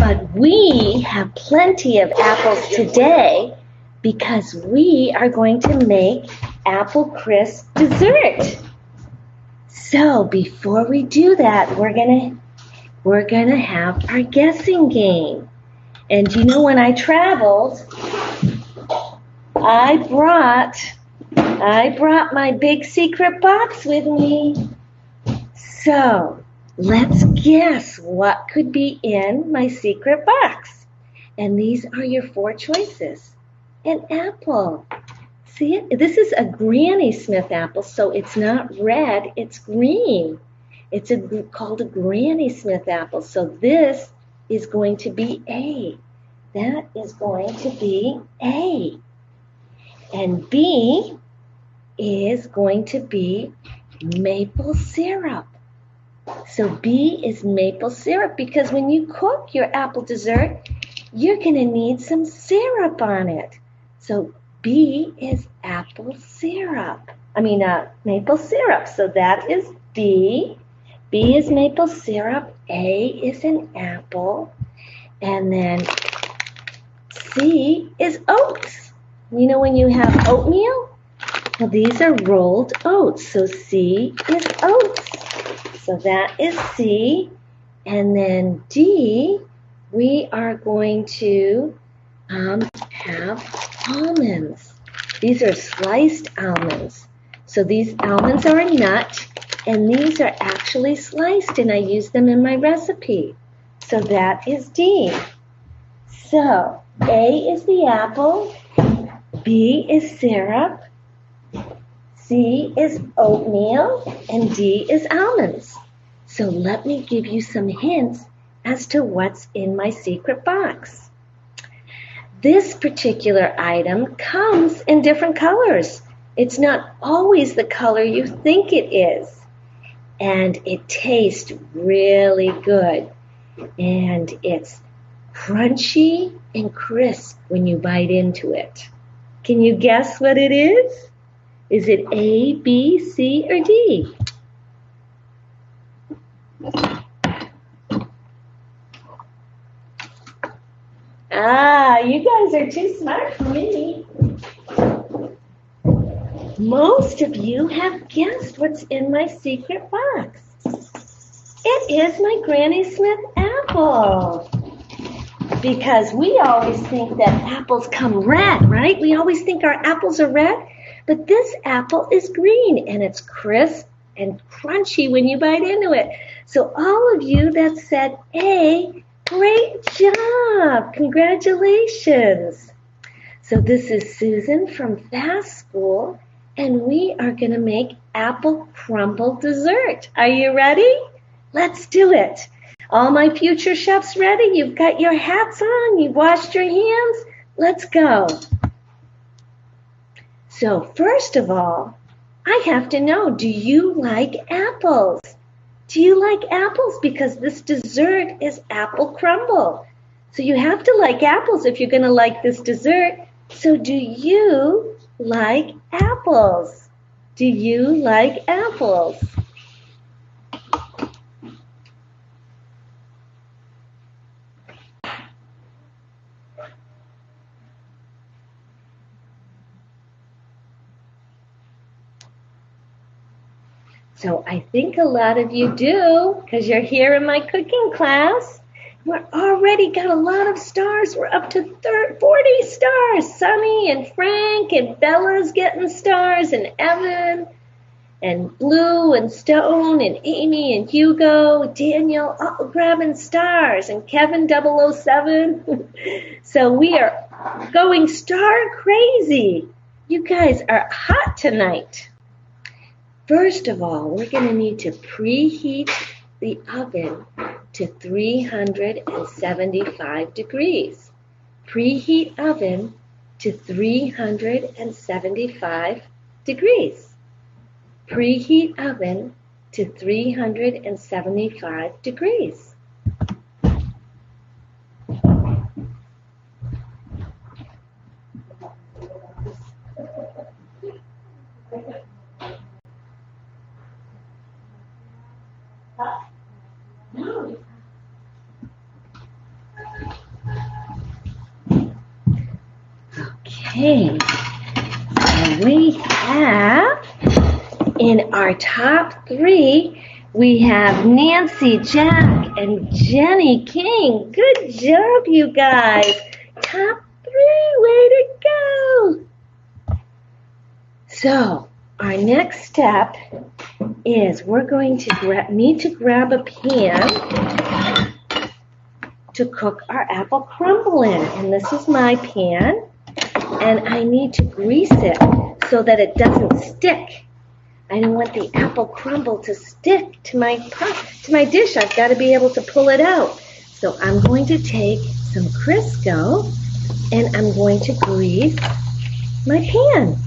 But we have plenty of apples today because we are going to make apple crisp dessert. So before we do that, we're gonna have our guessing game. And you know, when I traveled, I brought my big secret box with me. So let's guess what could be in my secret box. And these are your 4 choices. An apple. See it? This is a Granny Smith apple, so it's not red, it's green. It's called a Granny Smith apple. So this is going to be A. That is going to be A. And B is going to be maple syrup. So B is maple syrup because when you cook your apple dessert, you're going to need some syrup on it. So B is maple syrup. So that is B. B is maple syrup. A is an apple. And then C is oats. You know when you have oatmeal? Well, these are rolled oats. So C is oats. So that is C. And then D, we are going to have almonds. These are sliced almonds. So these almonds are a nut, and these are actually sliced, and I use them in my recipe. So that is D. So A is the apple, B is syrup, C is oatmeal, and D is almonds. So let me give you some hints as to what's in my secret box. This particular item comes in different colors. It's not always the color you think it is. And it tastes really good. And it's crunchy and crisp when you bite into it. Can you guess what it is? Is it A, B, C, or D? You guys are too smart for me. Most of you have guessed what's in my secret box. It is my Granny Smith apple. Because we always think that apples come red, right? We always think our apples are red. But this apple is green, and it's crisp and crunchy when you bite into it. So all of you that said A, great job! Congratulations! So this is Susan from Fast School, and we are going to make apple crumble dessert. Are you ready? Let's do it. All my future chefs ready? You've got your hats on, you've washed your hands. Let's go. So first of all, I have to know, do you like apples? Do you like apples? Because this dessert is apple crumble. So you have to like apples if you're going to like this dessert. So do you like apples? Do you like apples? So I think a lot of you do, because you're here in my cooking class. We're already got a lot of stars. We're up to 40 stars. Sunny and Frank and Bella's getting stars, and Evan and Blue and Stone and Amy and Hugo, Daniel, all grabbing stars, and Kevin 007. So we are going star crazy. You guys are hot tonight. First of all, we're going to need to preheat the oven to 375 degrees. Preheat oven to 375 degrees. Preheat oven to 375 degrees. Okay, so we have in our top three, we have Nancy, Jack, and Jenny King. Good job, you guys. Top three, way to go. So, our next step is we're going to need to grab a pan to cook our apple crumble in. And this is my pan. And I need to grease it so that it doesn't stick. I don't want the apple crumble to stick to my dish. I've got to be able to pull it out. So I'm going to take some Crisco and I'm going to grease my pan.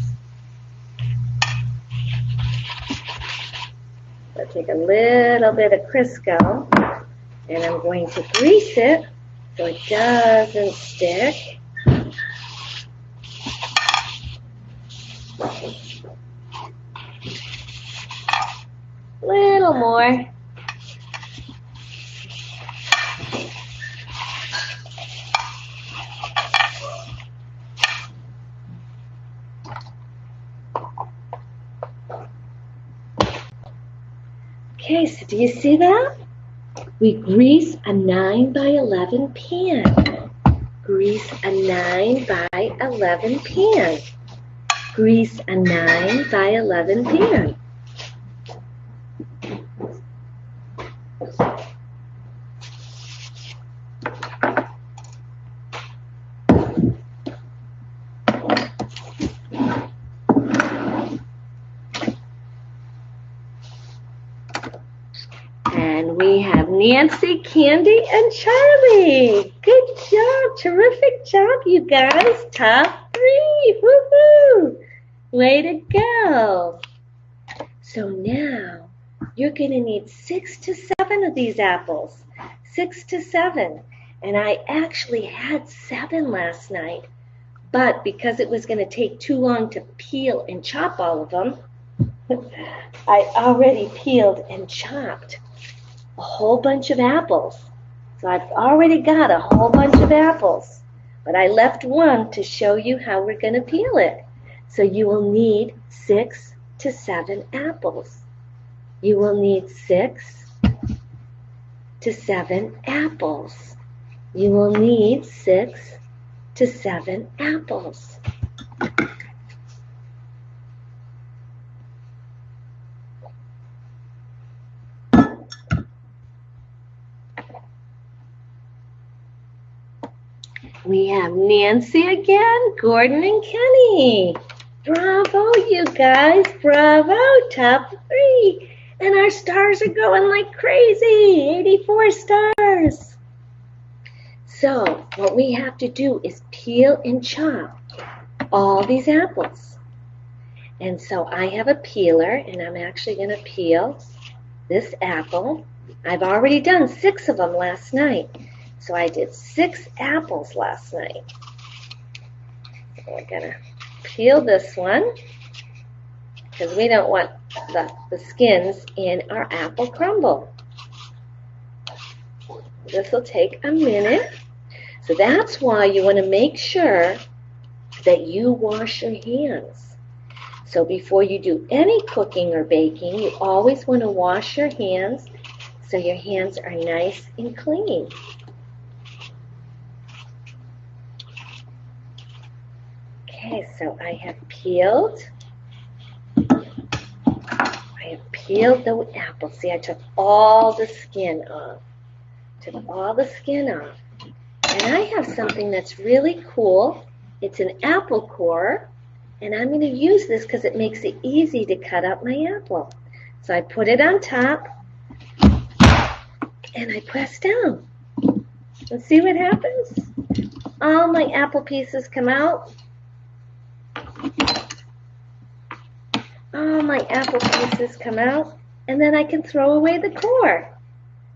I'll take a little bit of Crisco and I'm going to grease it so it doesn't stick. Little more. Okay, so do you see that? We grease a 9 by 11 pan. Grease a 9 by 11 pan. Grease a 9 by 11 pan. And we have Nancy, Candy, and Charlie. Good job. Terrific job, you guys. Top three. Woohoo! Way to go. So now you're going to need 6 to 7 of these apples. 6 to 7. And I actually had 7 last night. But because it was going to take too long to peel and chop all of them, I already peeled and chopped a whole bunch of apples. So I've already got a whole bunch of apples. But I left one to show you how we're going to peel it. So you will need 6 to 7 apples. You will need 6 to 7 apples. You will need 6 to 7 apples. We have Nancy again, Gordon, and Kenny. Bravo, you guys. Bravo. Top 3. And our stars are going like crazy. 84 stars. So what we have to do is peel and chop all these apples. And so I have a peeler, and I'm actually going to peel this apple. I've already done 6 of them last night. So I did 6 apples last night. So we're going to peel this one because we don't want the skins in our apple crumble. This will take a minute. So that's why you want to make sure that you wash your hands. So before you do any cooking or baking, you always want to wash your hands so your hands are nice and clean. Okay, so I have peeled the apple. See, I took all the skin off. And I have something that's really cool. It's an apple core, and I'm going to use this because it makes it easy to cut up my apple. So I put it on top, and I press down. Let's see what happens. All my apple pieces come out. All my apple pieces come out, and then I can throw away the core.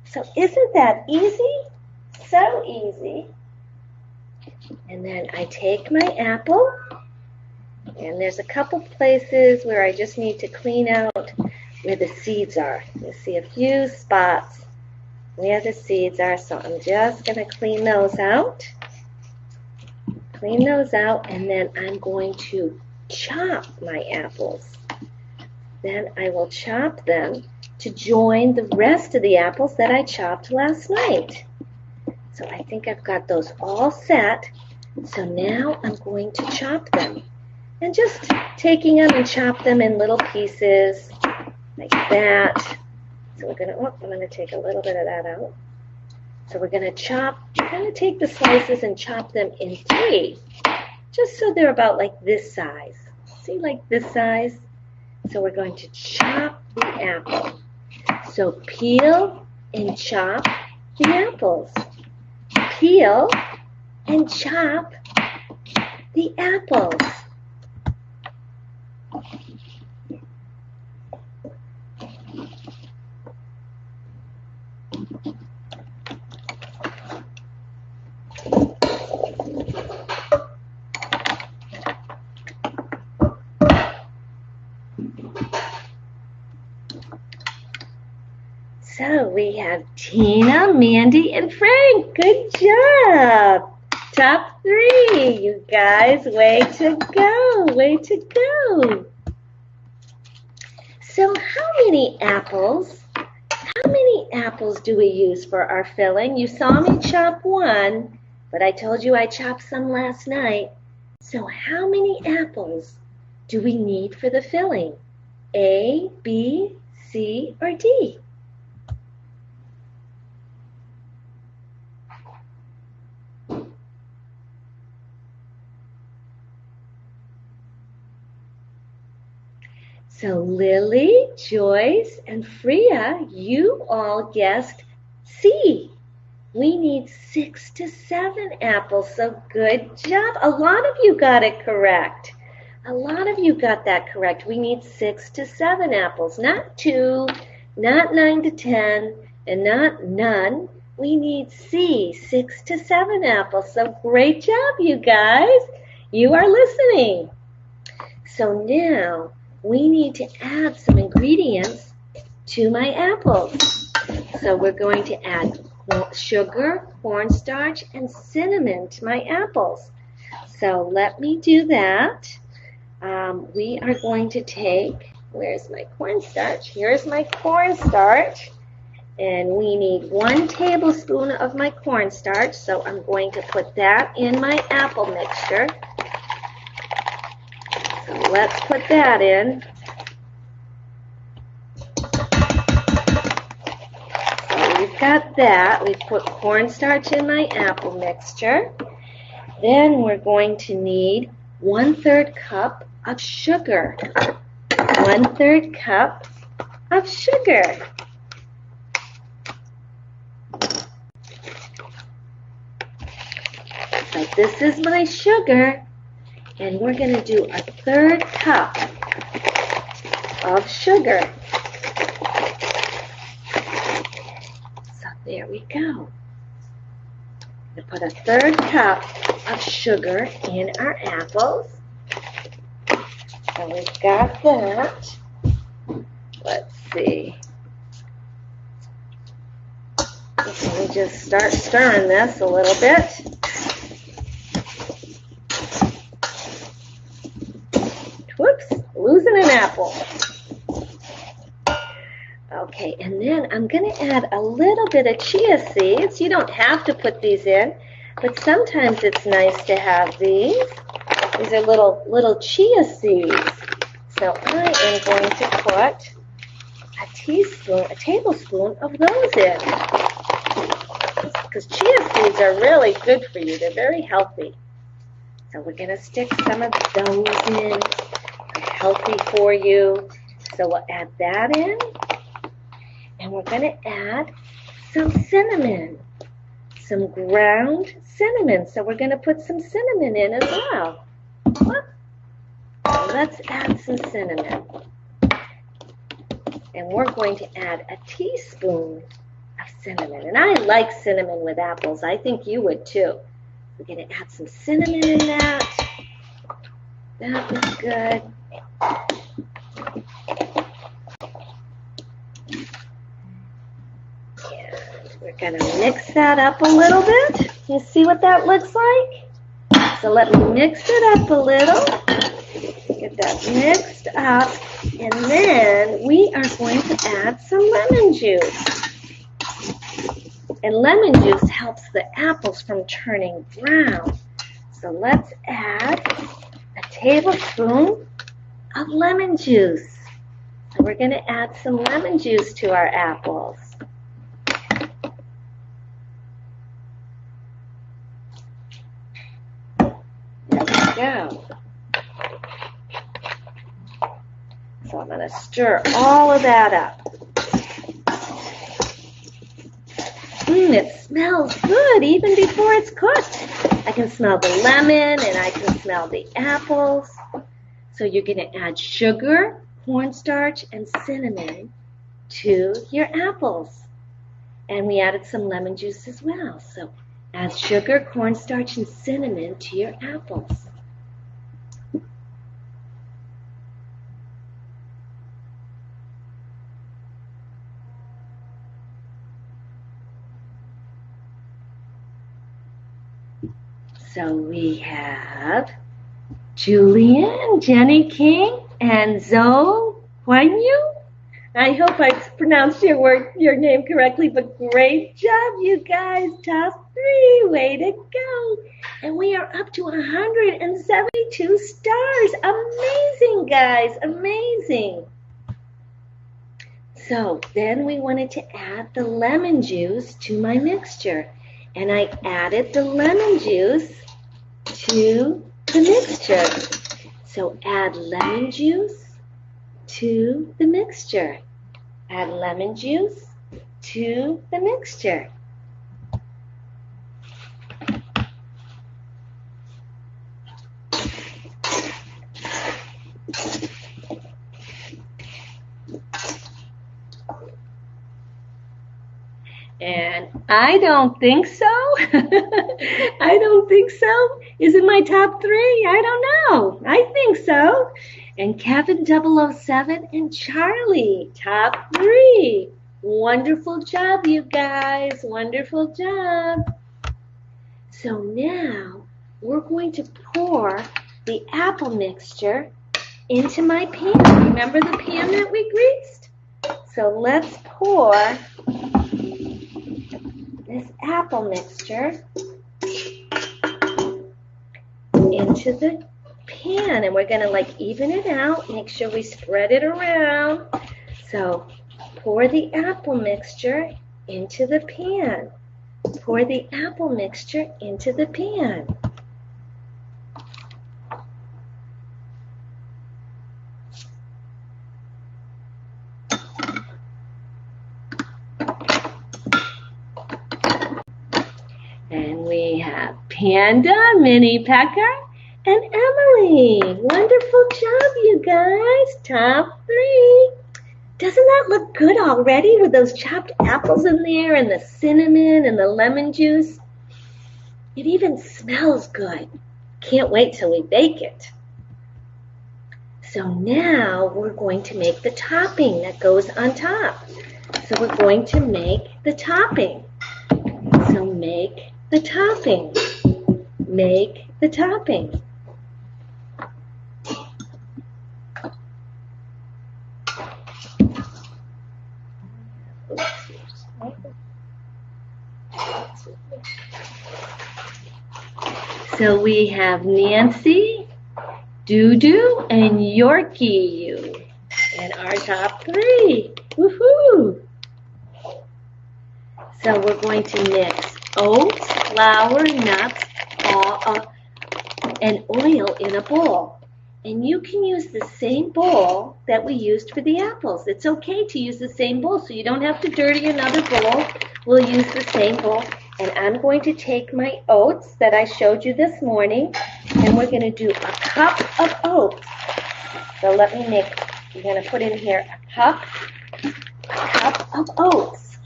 So isn't that easy? So easy. And then I take my apple, and there's a couple places where I just need to clean out where the seeds are. You see a few spots where the seeds are, so I'm just going to clean those out. clean those out, and then I'm going to chop my apples. Then I will chop them to join the rest of the apples that I chopped last night. So I think I've got those all set. So now I'm going to chop them. And just taking them and chop them in little pieces like that. So we're going to, I'm going to take a little bit of that out. So we're going to take the slices and chop them in 3, just so they're about like this size. See, like this size? So we're going to chop the apple. So peel and chop the apples. Peel and chop the apples. So we have Tina, Mandy, and Frank. Good job. Top 3, you guys. Way to go. Way to go. So how many apples do we use for our filling? You saw me chop 1, but I told you I chopped some last night. So how many apples do we need for the filling? A, B, C, or D? So Lily, Joyce, and Freya, you all guessed C. We need 6 to 7 apples, so good job. A lot of you got it correct. A lot of you got that correct. We need 6 to 7 apples, not 2, not 9 to 10, and not none. We need C, 6 to 7 apples. So great job, you guys. You are listening. So now we need to add some ingredients to my apples. So we're going to add sugar, cornstarch, and cinnamon to my apples. So let me do that. We are going to take, where's my cornstarch? Here's my cornstarch. And we need 1 tablespoon of my cornstarch. So I'm going to put that in my apple mixture. So let's put that in. So we've got that. We've put cornstarch in my apple mixture. Then we're going to need 1/3 cup of sugar. 1/3 cup of sugar. So this is my sugar. And we're going to do 1/3 cup of sugar. So there we go. We're going to put 1/3 cup of sugar in our apples. So we've got that. Let's see. Let me just start stirring this a little bit. Whoops, losing an apple. Okay, and then I'm going to add a little bit of chia seeds. You don't have to put these in, but sometimes it's nice to have these. These are little chia seeds. So I am going to put a tablespoon of those in. Because chia seeds are really good for you. They're very healthy. So we're going to stick some of those in. Healthy for you. So we'll add that in. And we're going to add some cinnamon. Some ground cinnamon. So we're going to put some cinnamon in as well. So let's add some cinnamon. And we're going to add a teaspoon of cinnamon. And I like cinnamon with apples. I think you would too. We're going to add some cinnamon in that. That is good. And we're going to mix that up a little bit. You see what that looks like? So let me mix it up a little. Get that mixed up. And then we are going to add some lemon juice. And lemon juice helps the apples from turning brown. So let's add a tablespoon of lemon juice. So we're going to add some lemon juice to our apples. There we go. So I'm going to stir all of that up. It smells good even before it's cooked. I can smell the lemon and I can smell the apples. So you're going to add sugar, cornstarch, and cinnamon to your apples. And we added some lemon juice as well. So add sugar, cornstarch, and cinnamon to your apples. So we have Julian, Jenny King, and Zoe Huanyu. I hope I pronounced your name correctly, but great job, you guys. Top 3, way to go. And we are up to 172 stars. Amazing, guys, amazing. So then we wanted to add the lemon juice to my mixture. And I added the lemon juice to the mixture. So add lemon juice to the mixture. Add lemon juice to the mixture. And I don't think so. I don't think so. Is it my top 3? I don't know. I think so. And Kevin 007 and Charlie, top 3. Wonderful job, you guys. Wonderful job. So now we're going to pour the apple mixture into my pan. Remember the pan that we greased? So let's pour this apple mixture into the pan, and we're going to even it out, make sure we spread it around. So pour the apple mixture into the pan. Pour the apple mixture into the pan. And we have Panda, Minnie Pecker, and Emily. Wonderful job, you guys. Top 3. Doesn't that look good already with those chopped apples in there and the cinnamon and the lemon juice? It even smells good. Can't wait till we bake it. So now we're going to make the topping that goes on top. So we're going to make the topping. So make the topping. Make the topping. So we have Nancy, Doo-Doo, and Yorkie in our top 3. Woohoo! So we're going to mix oats, flour, nuts, and oil in a bowl. And you can use the same bowl that we used for the apples. It's okay to use the same bowl, so you don't have to dirty another bowl. We'll use the same bowl. And I'm going to take my oats that I showed you this morning, and we're going to do a cup of oats. So let me we're going to put in here a cup of oats.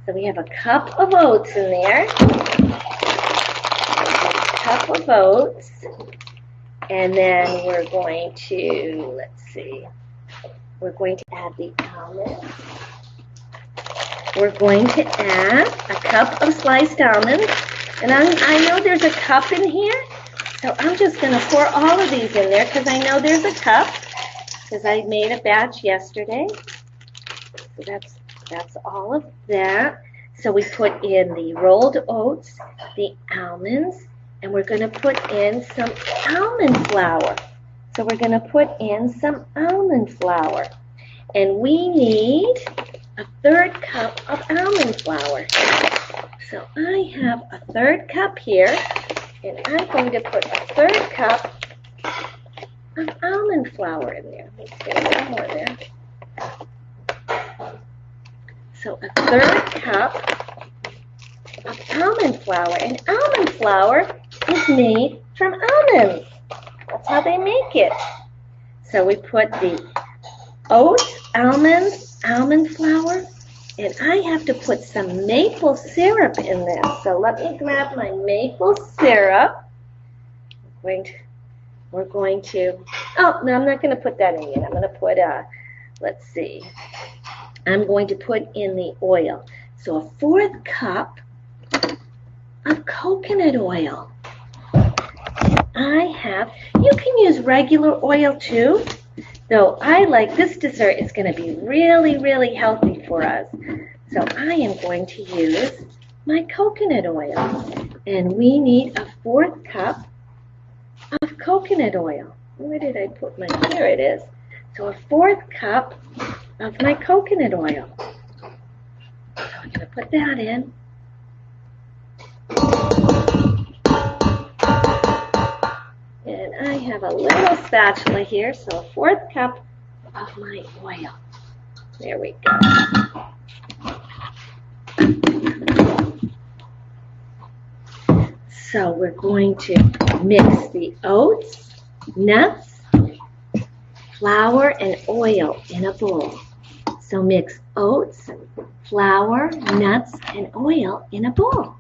So we have a cup of oats in there. A cup of oats. And then we're going to, we're going to add the almonds. We're going to add a cup of sliced almonds. And I know there's a cup in here, So I'm just going to pour all of these in there because I know there's a cup because I made a batch yesterday. So that's all of that. So we put in the rolled oats, the almonds, and we're going to put in some almond flour. So we're going to put in some almond flour. And we need a 1/3 cup of almond flour. So I have a 1/3 cup here, and I'm going to put a 1/3 cup of almond flour in there. Let's get a little more there. So a 1/3 cup of almond flour. And almond flour is made from almonds. That's how they make it. So we put the oats, almonds, almond flour, and I have to put some maple syrup in this. So let me grab my maple syrup. We're going to, oh, no, I'm not going to put that in yet. I'm going to put, let's see. I'm going to put in the oil. So a 1/4 cup of coconut oil. You can use regular oil too, though I like this dessert is going to be really, really healthy for us. So I am going to use my coconut oil. And we need a 1/4 cup of coconut oil. Where did I put my, here it is. So a 1/4 cup of my coconut oil. So I'm going to put that in. And I have a little spatula here, so a 1/4 cup of my oil. There we go. So we're going to mix the oats, nuts, flour, and oil in a bowl. So mix oats, flour, nuts, and oil in a bowl.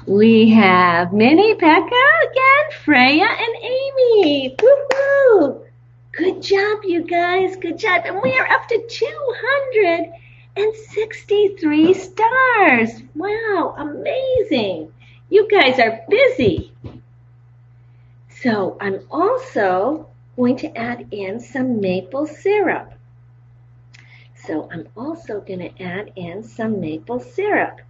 We have Minnie, Becca, again, Freya, and Amy. Woohoo! Good job, you guys. Good job. And we are up to 263 stars. Wow, amazing. You guys are busy. So I'm also going to add in some maple syrup. So I'm also going to add in some maple syrup.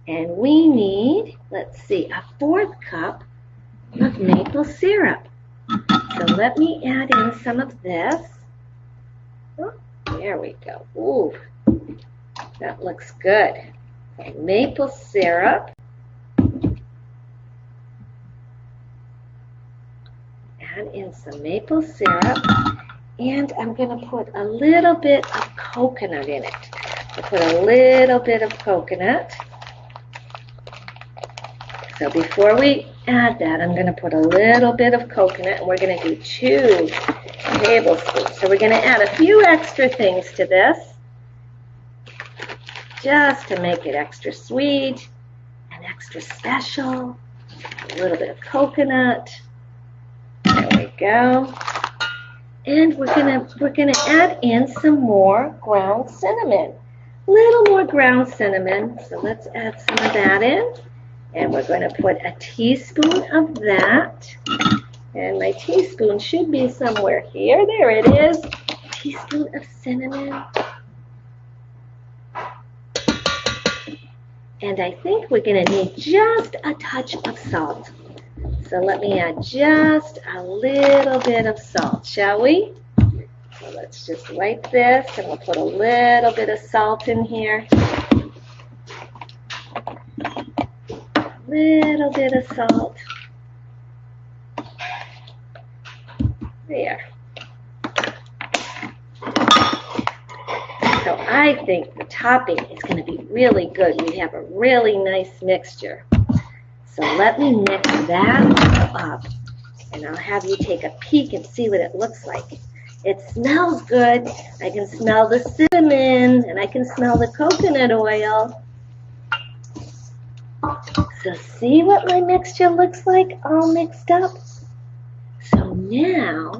And we need, let's see, a 1/4 cup of maple syrup. So let me add in some of this. Oh, there we go. Ooh, that looks good. Okay, maple syrup. Add in some maple syrup. And I'm going to put a little bit of coconut in it. I'll put a little bit of coconut. So before we add that, I'm going to put a little bit of coconut, and we're going to do 2 tablespoons. So we're going to add a few extra things to this, just to make it extra sweet and extra special. A little bit of coconut. There we go. And we're going to add in some more ground cinnamon. A little more ground cinnamon. So let's add some of that in. And we're going to put a teaspoon of that. And my teaspoon should be somewhere here. There it is. A teaspoon of cinnamon. And I think we're going to need just a touch of salt. So let me add just a little bit of salt, shall we? So let's just wipe this, and we'll put a little bit of salt in here. Little bit of salt. There. So I think the topping is going to be really good. We have a really nice mixture. So let me mix that up, and I'll have you take a peek and see what it looks like. It smells good. I can smell the cinnamon, and I can smell the coconut oil. So see what my mixture looks like all mixed up? now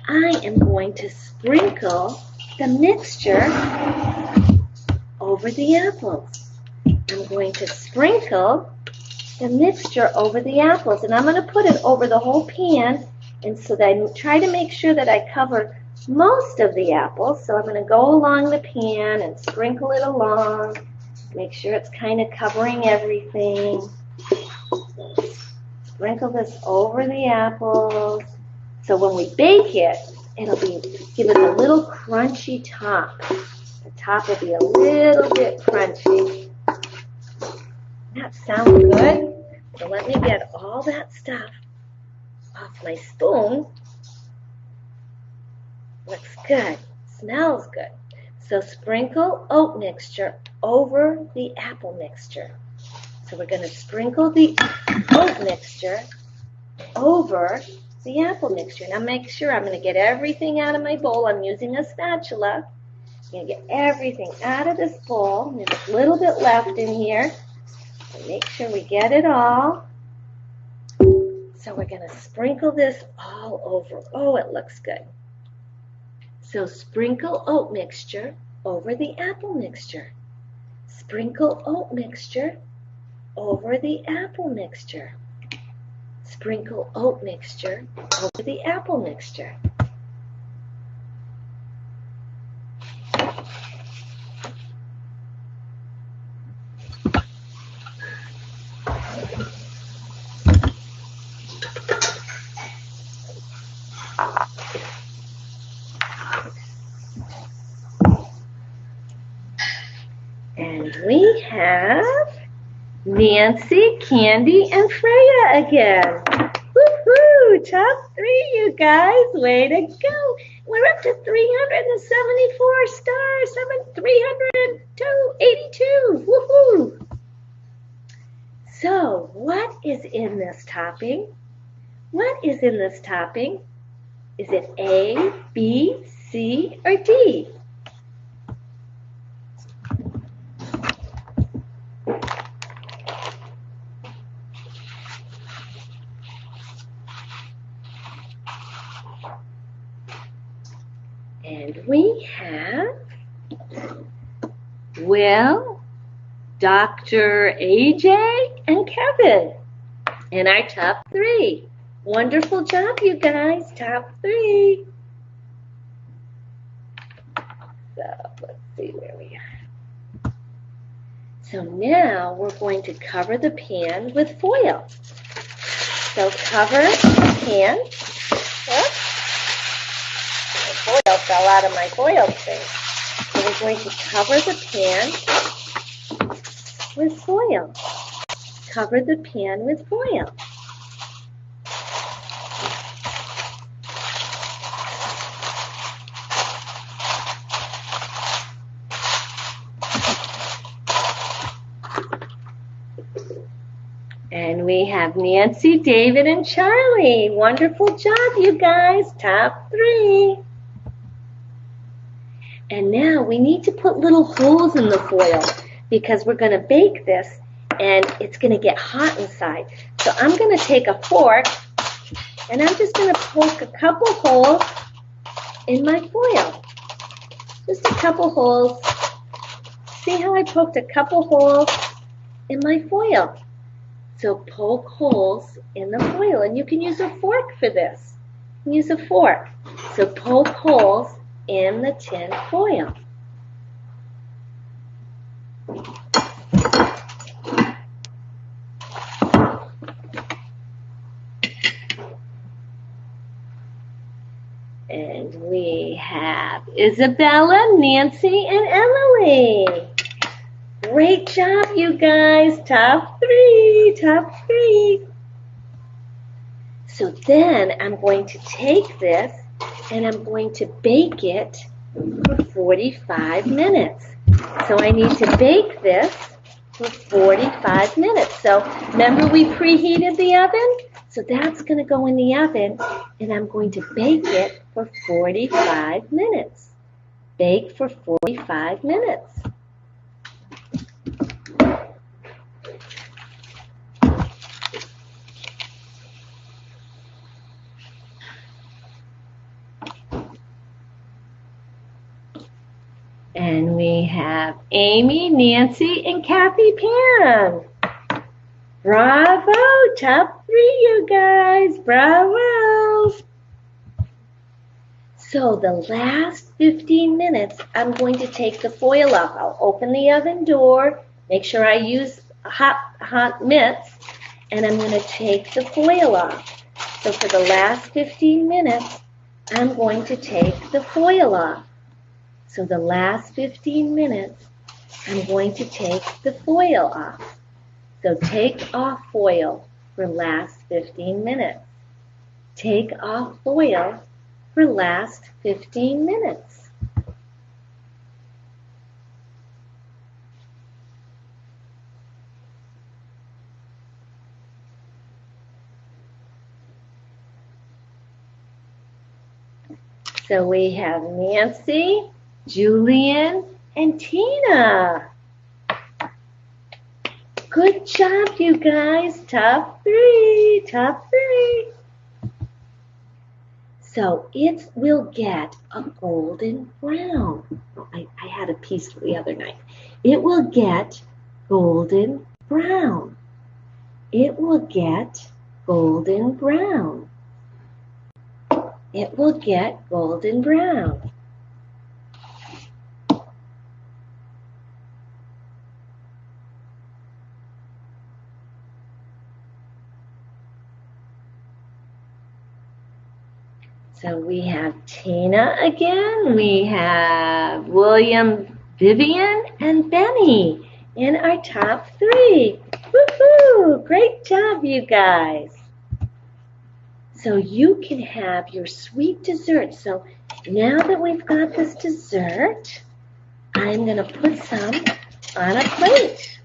I am going to sprinkle the mixture over the apples. I'm going to sprinkle the mixture over the apples, and I'm going to put it over the whole pan, and so that I try to make sure that I cover most of the apples. So I'm going to go along the pan and sprinkle it along, make sure it's kind of covering everything. Sprinkle this over the apples. So when we bake it, it'll give it a little crunchy top. The top will be a little bit crunchy. That sounds good. So let me get all that stuff off my spoon. Looks good. Smells good. So sprinkle oat mixture over the apple mixture. So we're going to sprinkle the oat mixture over the apple mixture. Now make sure I'm going to get everything out of my bowl. I'm using a spatula. I'm going to get everything out of this bowl. There's a little bit left in here. So make sure we get it all. So we're going to sprinkle this all over. Oh, it looks good. So sprinkle oat mixture over the apple mixture. Sprinkle oat mixture over the apple mixture. Sprinkle oat mixture over the apple mixture. And we have Nancy, Candy, and Freya again. Woohoo! Top 3, you guys. Way to go. We're up to 374 stars. 382. Woohoo! So, what is in this topping? What is in this topping? Is it A, B, C, or D? And we have, well, Dr. AJ and Kevin in our top 3. Wonderful job, you guys. Top 3. So let's see where we are. So now we're going to cover the pan with foil. So cover the pan. Oops. The foil fell out of my foil thing. So we're going to cover the pan with foil. Cover the pan with foil. And we have Nancy, David, and Charlie. Wonderful job, you guys. Top 3. And now we need to put little holes in the foil because we're going to bake this and it's going to get hot inside. So I'm going to take a fork and I'm just going to poke a couple holes in my foil. Just a couple holes. See how I poked a couple holes in my foil? So poke holes in the foil, and you can use a fork for this. You can use a fork. So poke holes in the tin foil. And we have Isabella, Nancy, and Emily. Great job, you guys. Top 3. Top 3. So then I'm going to take this and I'm going to bake it for 45 minutes. So I need to bake this for 45 minutes. So remember we preheated the oven? So that's going to go in the oven and I'm going to bake it for 45 minutes. Bake for 45 minutes. And we have Amy, Nancy, and Kathy Pan. Bravo! Top 3, you guys. Bravo! So the last 15 minutes, I'm going to take the foil off. I'll open the oven door, make sure I use hot mitts, and I'm going to take the foil off. So for the last 15 minutes, I'm going to take the foil off. So the last 15 minutes, I'm going to take the foil off. So take off foil for last 15 minutes. Take off foil for last 15 minutes. So we have Nancy, Julian, and Tina. Good job, you guys. Top 3, top 3. So it will get a golden brown. Oh, I had a piece the other night. It will get golden brown. It will get golden brown. It will get golden brown. So we have Tina again, we have William, Vivian, and Benny in our top 3. Woohoo! Great job, you guys. So you can have your sweet dessert. So now that we've got this dessert, I'm going to put some on a plate.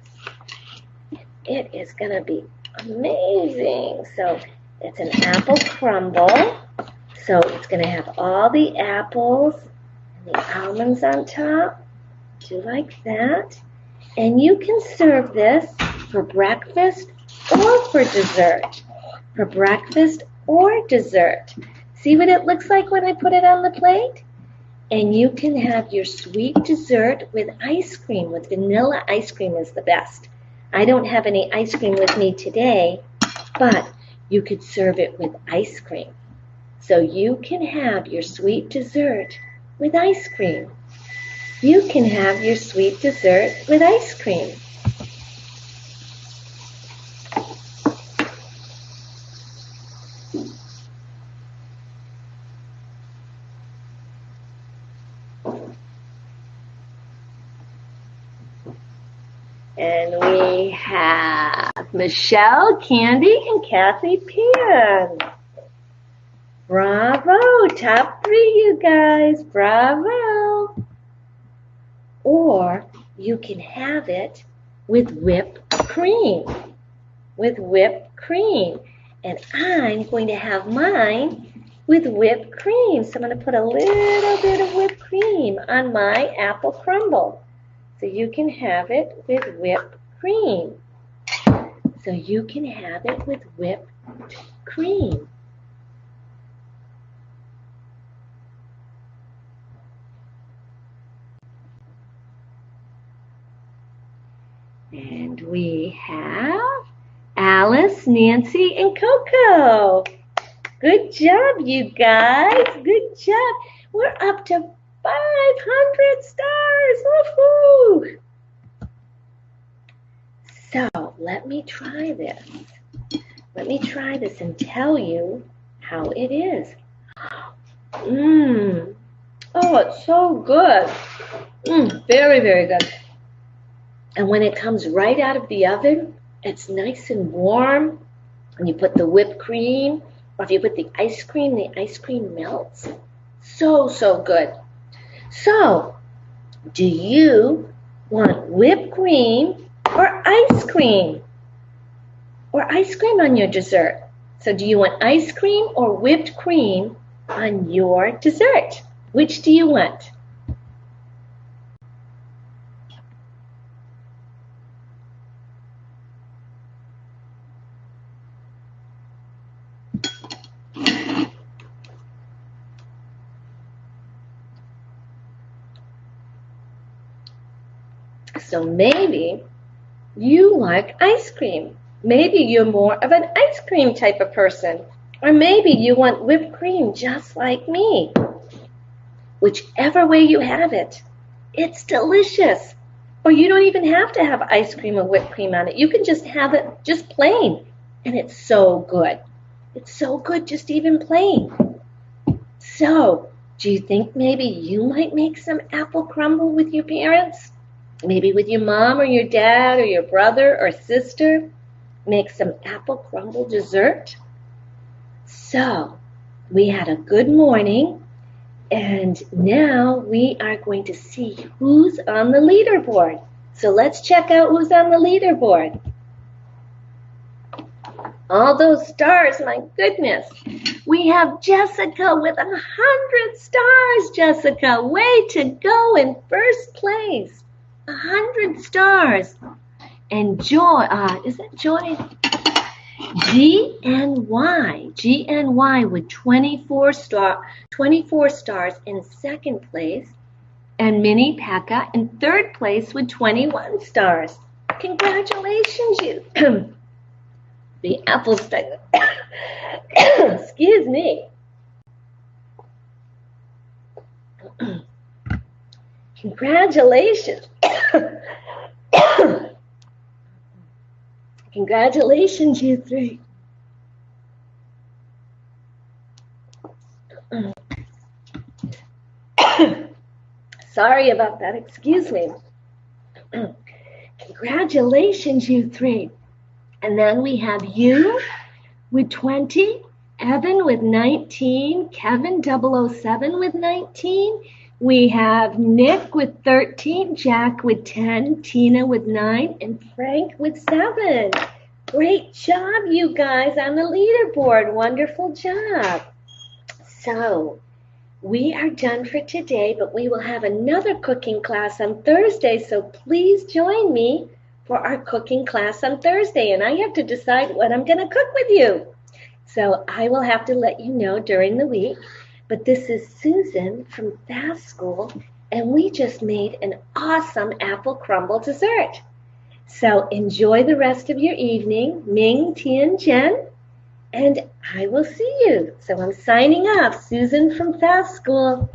It is going to be amazing. So it's an apple crumble. So it's going to have all the apples and the almonds on top. Do you like that? And you can serve this for breakfast or for dessert. For breakfast or dessert. See what it looks like when I put it on the plate? And you can have your sweet dessert with ice cream. With vanilla ice cream is the best. I don't have any ice cream with me today, but you could serve it with ice cream. So you can have your sweet dessert with ice cream. You can have your sweet dessert with ice cream. And we have Michelle, Candy, and Kathy Pan. Bravo! Top 3, you guys. Bravo! Or you can have it with whipped cream. With whipped cream. And I'm going to have mine with whipped cream. So I'm going to put a little bit of whipped cream on my apple crumble. So you can have it with whipped cream. So you can have it with whipped cream. And we have Alice, Nancy, and Coco. Good job, you guys. Good job. We're up to 500 stars. Woohoo! So let me try this. Let me try this and tell you how it is. Oh, it's so good. Very, very good. And when it comes right out of the oven, it's nice and warm. And you put the whipped cream, or if you put the ice cream melts. So, so good. So, do you want whipped cream or ice cream? Or ice cream on your dessert? So do you want ice cream or whipped cream on your dessert? Which do you want? So maybe you like ice cream. Maybe you're more of an ice cream type of person. Or maybe you want whipped cream just like me. Whichever way you have it, it's delicious. Or you don't even have to have ice cream or whipped cream on it. You can just have it just plain. And it's so good. It's so good just even plain. So, do you think maybe you might make some apple crumble with your parents? Maybe with your mom or your dad or your brother or sister? Make some apple crumble dessert? So, we had a good morning, and now we are going to see who's on the leaderboard. So let's check out who's on the leaderboard. All those stars, my goodness. We have Jessica with 100 stars, Jessica. Way to go in first place. 100 stars. And Joy, is it Joy? GNY with 24 stars in second place. And Minnie Pekka in third place with 21 stars. Congratulations, you. The apple stuck. Excuse me. Congratulations. Congratulations, you three. Sorry about that. Excuse me. Congratulations, you three. And then we have you with 20, Evan with 19, Kevin 007 with 19. We have Nick with 13, Jack with 10, Tina with 9, and Frank with 7. Great job, you guys, on the leaderboard. Wonderful job. So, we are done for today, but we will have another cooking class on Thursday, so please join me for our cooking class on Thursday, and I have to decide what I'm going to cook with you. So I will have to let you know during the week. But this is Susan from Fast School, and we just made an awesome apple crumble dessert. So enjoy the rest of your evening, Ming, Tian, Jen, and I will see you. So I'm signing off, Susan from Fast School.